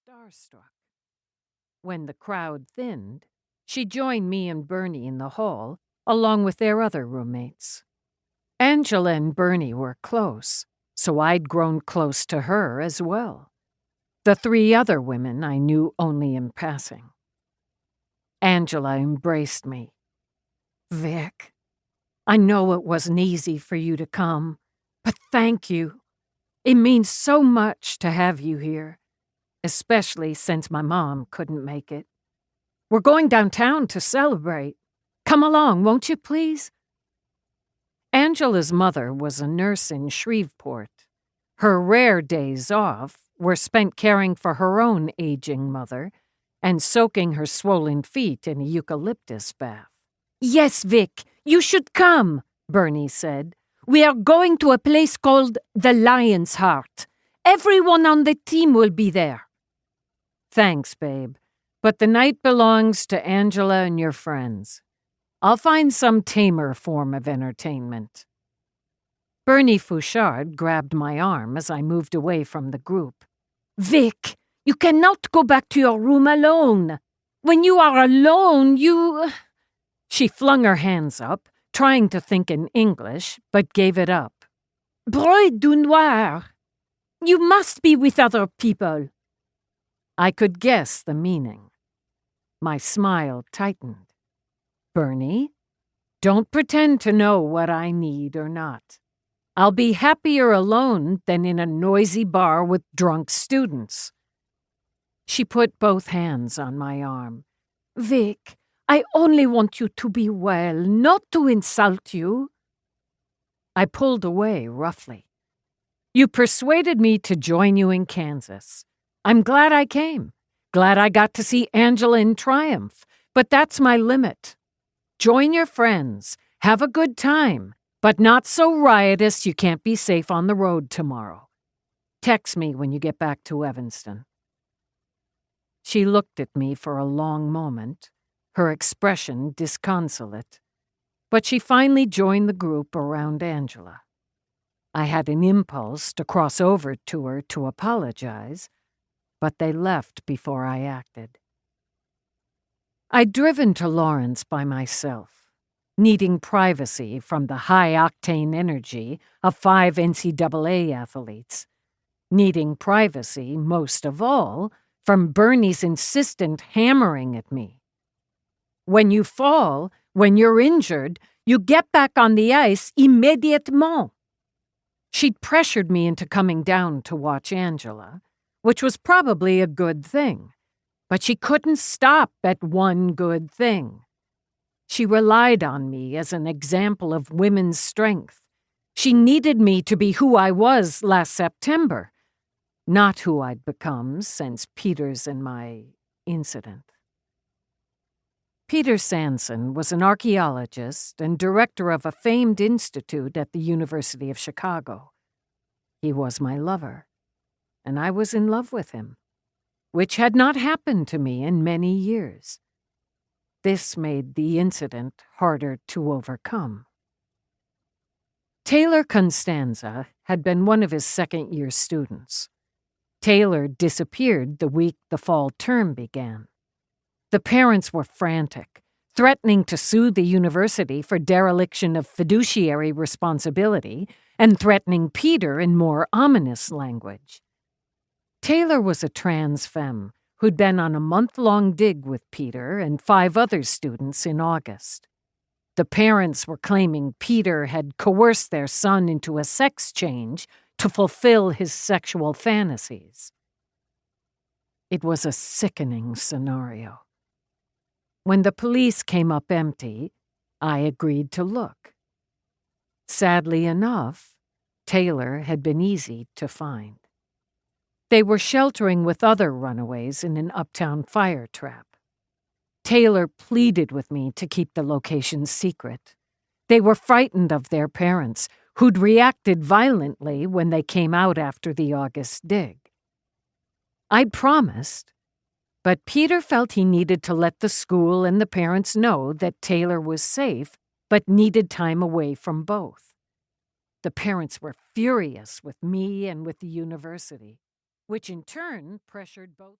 starstruck. When the crowd thinned, she joined me and Bernie in the hall, along with their other roommates. Angela and Bernie were close, so I'd grown close to her as well. The three other women I knew only in passing. Angela embraced me. "Vic, I know it wasn't easy for you to come, but thank you. It means so much to have you here, especially since my mom couldn't make it. We're going downtown to celebrate. Come along, won't you, please?" Angela's mother was a nurse in Shreveport. Her rare days off were spent caring for her own aging mother and soaking her swollen feet in a eucalyptus bath. "Yes, Vic, you should come," Bernie said. "We are going to a place called the Lion's Heart. Everyone on the team will be there." "Thanks, babe, but the night belongs to Angela and your friends. I'll find some tamer form of entertainment." Bernie Fouchard grabbed my arm as I moved away from the group. "Vic, you cannot go back to your room alone. When you are alone, you—" She flung her hands up, trying to think in English, but gave it up. "Broye du noir. You must be with other people." I could guess the meaning. My smile tightened. "Bernie, don't pretend to know what I need or not. I'll be happier alone than in a noisy bar with drunk students." She put both hands on my arm. "Vic, I only want you to be well, not to insult you." I pulled away roughly. "You persuaded me to join you in Kansas. I'm glad I came. Glad I got to see Angela in triumph, but that's my limit. Join your friends, have a good time, but not so riotous you can't be safe on the road tomorrow. Text me when you get back to Evanston." She looked at me for a long moment, her expression disconsolate, but she finally joined the group around Angela. I had an impulse to cross over to her to apologize, but they left before I acted. I'd driven to Lawrence by myself, needing privacy from the high-octane energy of 5 NCAA athletes, needing privacy, most of all, from Bernie's insistent hammering at me. When you fall, when you're injured, you get back on the ice immédiatement. She'd pressured me into coming down to watch Angela, which was probably a good thing. But she couldn't stop at one good thing. She relied on me as an example of women's strength. She needed me to be who I was last September, not who I'd become since Peter's and my incident. Peter Sanson was an archaeologist and director of a famed institute at the University of Chicago. He was my lover, and I was in love with him, which had not happened to me in many years. This made the incident harder to overcome. Taylor Constanza had been one of his second-year students. Taylor disappeared the week the fall term began. The parents were frantic, threatening to sue the university for dereliction of fiduciary responsibility and threatening Peter in more ominous language. Taylor was a trans femme who'd been on a month-long dig with Peter and 5 other students in August. The parents were claiming Peter had coerced their son into a sex change to fulfill his sexual fantasies. It was a sickening scenario. When the police came up empty, I agreed to look. Sadly enough, Taylor had been easy to find. They were sheltering with other runaways in an uptown fire trap. Taylor pleaded with me to keep the location secret. They were frightened of their parents, who'd reacted violently when they came out after the August dig. I'd promised, but Peter felt he needed to let the school and the parents know that Taylor was safe, but needed time away from both. The parents were furious with me and with the university, which in turn pressured both